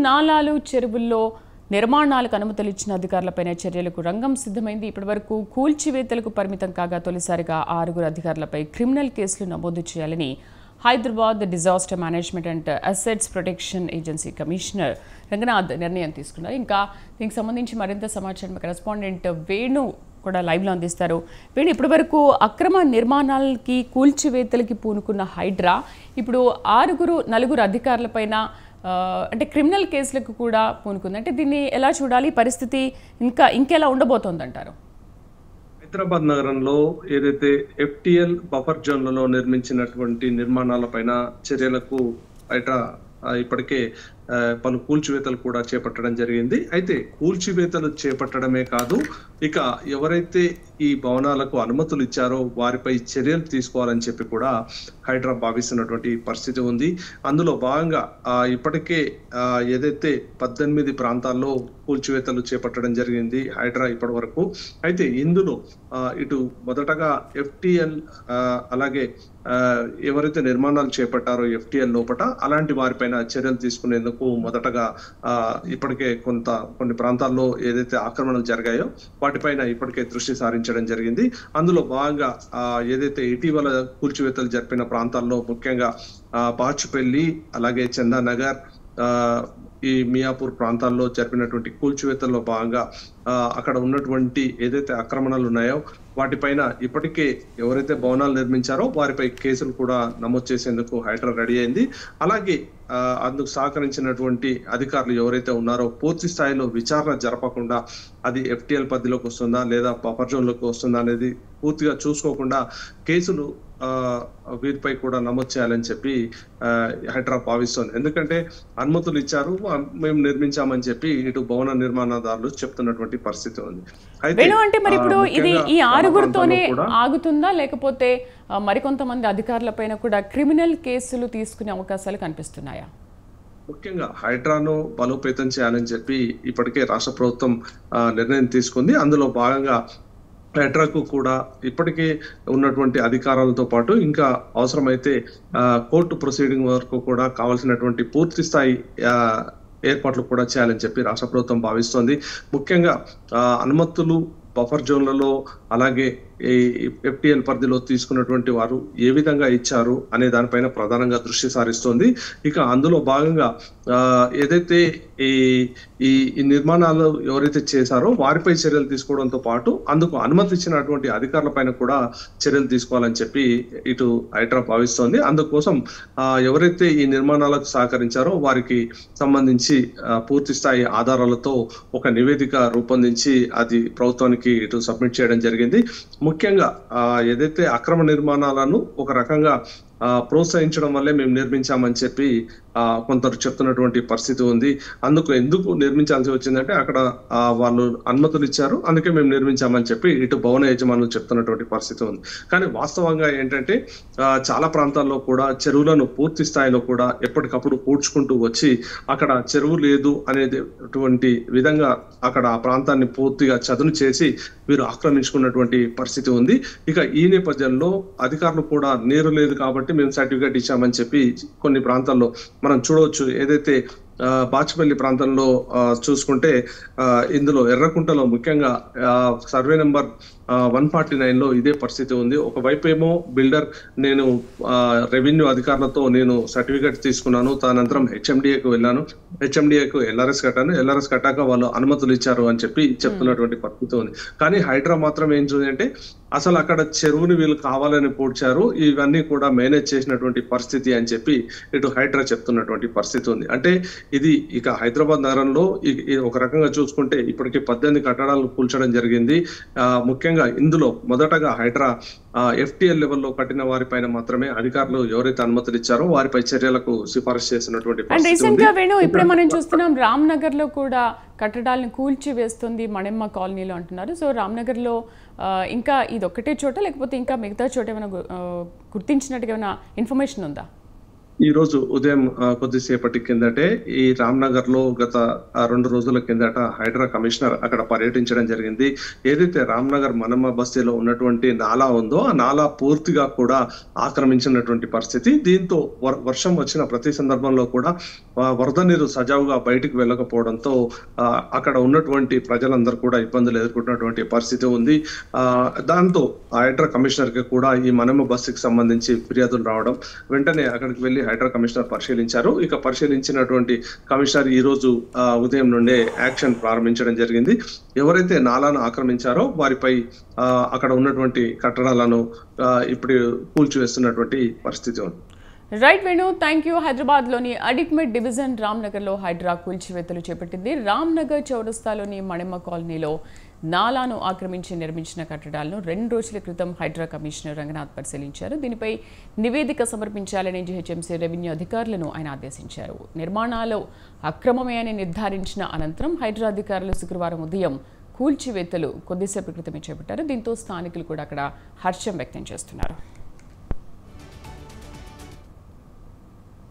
నాలాలు చెరువుల్లో నిర్మాణాలకు అనుమతులు ఇచ్చిన అధికారులపైన చర్యలకు రంగం సిద్ధమైంది. ఇప్పటివరకు కూల్చివేతలకు పరిమితం కాగా తొలిసారిగా 6 అధికారులపై క్రిమినల్ కేసులు నమోదు చేయాలని Hyderabad disaster management and assets protection agency commissioner Ranganath నిర్ణయం తీసుకున్నారు. ఇంకా దీనికి సంబంధించి మరింత సమాచారం కరెస్పాండెంట్ వేణు కూడా లైవ్లో అందిస్తారు. వేణు, ఇప్పటివరకు అక్రమ నిర్మాణాలకి కూల్చివేతలకి పూనుకున్న హైడ్రా ఇప్పుడు 4 అధికారులపైన అంటే క్రిమినల్ కేసులకు కూడా పూనుకుంది. అంటే దీన్ని ఎలా చూడాలి? పరిస్థితి ఇంకెలా ఉండబోతోందంటారు? హైదరాబాద్ నగరంలో ఏదైతే FTL బఫర్ జోన్లలో నిర్మించినటువంటి నిర్మాణాలపైన చర్యలకు హైడ్రా ఇప్పటికే పలు కూల్చివేతలు కూడా చేపట్టడం జరిగింది. అయితే కూల్చివేతలు చేపట్టడమే కాదు, ఇక ఎవరైతే ఈ భవనాలకు అనుమతులు ఇచ్చారో వారిపై చర్యలు తీసుకోవాలని చెప్పి కూడా హైడ్రా భావిస్తున్నటువంటి పరిస్థితి ఉంది. అందులో భాగంగా ఇప్పటికే ఏదైతే 18 ప్రాంతాల్లో కూల్చివేతలు చేపట్టడం జరిగింది హైడ్రా ఇప్పటి వరకు. అయితే ఇందులో ఇటు మొదటగా FTL అలాగే ఎవరైతే నిర్మాణాలు చేపట్టారో FTL లోపల అలాంటి వారిపైన చర్యలు తీసుకునేందుకు మొదటగా ఇప్పటికే కొన్ని ప్రాంతాల్లో ఏదైతే ఆక్రమణలు జరిగాయో వాటిపైన ఇప్పటికే దృష్టి సారించడం జరిగింది. అందులో భాగంగా ఏదైతే ఇటీవల కూల్చివేతలు జరిపిన ప్రాంతాల్లో ముఖ్యంగా బాచుపల్లి అలాగే చందానగర్ ఈ మియాపూర్ ప్రాంతాల్లో జరిపినటువంటి కూల్చివేతల్లో భాగంగా అక్కడ ఉన్నటువంటి ఏదైతే ఆక్రమణలు ఉన్నాయో వాటిపైన ఇప్పటికే ఎవరైతే భవనాలు నిర్మించారో వారిపై కేసులు కూడా నమోదు చేసేందుకు హైడ్రా రెడీ అయింది. అలాగే అందుకు సహకరించినటువంటి అధికారులు ఎవరైతే ఉన్నారో పూర్తి స్థాయిలో విచారణ జరపకుండా అది FTL పరిధిలోకి వస్తుందా లేదా బఫర్ జోన్లోకి వస్తుందా అనేది పూర్తిగా చూసుకోకుండా కేసులు వీరిపై కూడా నమోదు చేయాలని చెప్పి హైడ్రా భావిస్తోంది. ఎందుకంటే అనుమతులు ఇచ్చారు, మేము నిర్మించామని చెప్పి ఇటు భవన నిర్మాణదారులు చెప్తున్నటువంటి పరిస్థితి ఉంది. అయితే అంటే ఇప్పుడు ఇది ఈ 6తోనే ఆగుతుందా లేకపోతే మరికొంతమంది అధికారులపైన కూడా క్రిమినల్ కేసులు తీసుకునే అవకాశాలు కనిపిస్తున్నాయా? ముఖ్యంగా హైడ్రాను బలోపేతం చేయాలని చెప్పి ఇప్పటికే రాష్ట్ర ప్రభుత్వం నిర్ణయం తీసుకుంది. అందులో భాగంగా హైడ్రాకు కూడా ఇప్పటికే ఉన్నటువంటి అధికారాలతో పాటు ఇంకా అవసరమైతే కోర్టు ప్రొసీడింగ్ వరకు కూడా కావాల్సినటువంటి పూర్తి స్థాయి ఏర్పాట్లు కూడా చేయాలని చెప్పి రాష్ట్ర ప్రభుత్వం భావిస్తోంది. ముఖ్యంగా అనుమతులు బఫర్ జోన్లలో అలాగే FTL పరిధిలో తీసుకున్నటువంటి వారు ఏ విధంగా ఇచ్చారు అనే దానిపైన ప్రధానంగా దృష్టి సారిస్తోంది. ఇక అందులో భాగంగా ఏదైతే ఈ నిర్మాణాలు ఎవరైతే చేశారో వారిపై చర్యలు తీసుకోవడంతో పాటు అందుకు అనుమతి ఇచ్చినటువంటి అధికారుల పైన కూడా చర్యలు తీసుకోవాలని చెప్పి ఇటు హైడ్రా భావిస్తోంది. అందుకోసం ఎవరైతే ఈ నిర్మాణాలకు సహకరించారో వారికి సంబంధించి పూర్తి స్థాయి ఆధారాలతో ఒక నివేదిక రూపొందించి అది ప్రభుత్వానికి ఇటు సబ్మిట్ చేయడం జరిగింది. ముఖ్యంగా ఏదైతే అక్రమ నిర్మాణాలను ఒక రకంగా ప్రోత్సహించడం వల్లే మేము నిర్మించామని చెప్పి కొందరు చెప్తున్నటువంటి పరిస్థితి ఉంది. ఎందుకు నిర్మించాల్సి వచ్చిందంటే అక్కడ వాళ్ళు అనుమతులు ఇచ్చారు, అందుకే మేము నిర్మించామని చెప్పి ఇటు భవన యజమానులు చెప్తున్నటువంటి పరిస్థితి ఉంది. కానీ వాస్తవంగా ఏంటంటే చాలా ప్రాంతాల్లో కూడా చెరువులను పూర్తి స్థాయిలో కూడా ఎప్పటికప్పుడు పూడ్చుకుంటూ వచ్చి అక్కడ చెరువు లేదు అనేటువంటి విధంగా అక్కడ ఆ ప్రాంతాన్ని పూర్తిగా చదును చేసి వీరు ఆక్రమించుకున్నటువంటి పరిస్థితి ఉంది. ఇక ఈ నేపథ్యంలో అధికారులు కూడా నీరు లేదు కాబట్టి మేము సర్టిఫికేట్ ఇచ్చామని చెప్పి కొన్ని ప్రాంతాల్లో మనం చూడవచ్చు. ఏదైతే బాచుపల్లి ప్రాంతంలో చూసుకుంటే ఇందులో ఎర్రకుంటలో ముఖ్యంగా సర్వే నెంబర్ 149లో ఇదే పరిస్థితి ఉంది. ఒకవైపు ఏమో బిల్డర్ నేను రెవెన్యూ అధికారులతో నేను సర్టిఫికేట్ తీసుకున్నాను, తదనంతరం HMDAకు వెళ్ళాను, HMDAకు LRS కట్టాను, LRS కట్టాక వాళ్ళు అనుమతులు ఇచ్చారు అని చెప్పి చెప్తున్నటువంటి పరిస్థితి ఉంది. కానీ హైడ్రా మాత్రం ఏం చూడంటే అసలు అక్కడ చెరువుని వీళ్ళు కావాలని పూడ్చారు, ఇవన్నీ కూడా మేనేజ్ చేసినటువంటి పరిస్థితి అని చెప్పి ఇటు హైడ్రా చెప్తున్నటువంటి పరిస్థితి ఉంది. అంటే ఇది ఇక హైదరాబాద్ నగరంలో ఒక రకంగా చూసుకుంటే ఇప్పటికే 18 కట్టడాలను కూల్చడం జరిగింది. ముఖ్యంగా ఇందులో మొదటగా హైడ్రా FTL లెవెల్లో కట్టిన వారిపైన మాత్రమే అధికారులు ఎవరైతే అనుమతులు ఇచ్చారో వారిపై చర్యలకు సిఫారసు చేసినటువంటి ఇప్పుడే మనం చూస్తున్నాం రామ్నగర్ లో కూడా కట్టడాలను కూల్చి వేస్తుంది మణెమ్మ కాలనీలో అంటున్నారు. సో రామ్నగర్ లో ఇంకా ఇది ఒక్కటే చోట లేకపోతే ఇంకా మిగతా చోట ఏమైనా గుర్తించినట్టుగా ఏమైనా ఇన్ఫర్మేషన్ ఉందా? ఈ రోజు ఉదయం కొద్దిసేపటి కిందటే ఈ రామ్నగర్ లో గత 2 రోజుల కిందట హైడ్రా కమిషనర్ అక్కడ పర్యటించడం జరిగింది. ఏదైతే రామ్నగర్ మనమ్మ బస్తీలో ఉన్నటువంటి నాలా ఉందో ఆ నాలా పూర్తిగా కూడా ఆక్రమించినటువంటి పరిస్థితి. దీంతో వర్షం వచ్చిన ప్రతి సందర్భంలో కూడా వరద నీరు సజావుగా బయటికి వెళ్ళకపోవడంతో అక్కడ ఉన్నటువంటి ప్రజలందరూ కూడా ఇబ్బందులు ఎదుర్కొంటున్నటువంటి పరిస్థితి ఉంది. దాంతో హైడ్రా కమిషనర్ కి కూడా ఈ మనమ బస్సుకి సంబంధించి ఫిర్యాదులు రావడం, వెంటనే అక్కడికి వెళ్లి హైడ్రా కమిషనర్ పరిశీలించారు. ఇక పరిశీలించినటువంటి కమిషనర్ ఈ రోజు ఉదయం నుండే యాక్షన్ ప్రారంభించడం జరిగింది. ఎవరైతే నాలాను ఆక్రమించారో వారిపై అక్కడ ఉన్నటువంటి కట్టడాలను ఇప్పుడు కూల్చివేస్తున్నటువంటి పరిస్థితి ఉంది. Right Venu, thank you. హైదరాబాద్లోని అడిక్మెట్ డివిజన్ రామ్నగర్లో హైడ్రా కూల్చివేతలు చేపట్టింది. రామ్నగర్ చౌరస్తాలోని మణిమ్మ కాలనీలో నాలాను ఆక్రమించి నిర్మించిన కట్టడాలను 2 రోజుల క్రితం హైడ్రా కమిషనర్ రంగనాథ్ పరిశీలించారు. దీనిపై నివేదిక సమర్పించాలని జీహెచ్ఎంసీ రెవెన్యూ అధికారులను ఆయన ఆదేశించారు. నిర్మాణాలు అక్రమమే అని నిర్ధారించిన అనంతరం హైడ్రా అధికారులు శుక్రవారం ఉదయం కూల్చివేతలు కొద్దిసేపటి క్రితమే చేపట్టారు. దీంతో స్థానికులు కూడా అక్కడ హర్షం వ్యక్తం చేస్తున్నారు.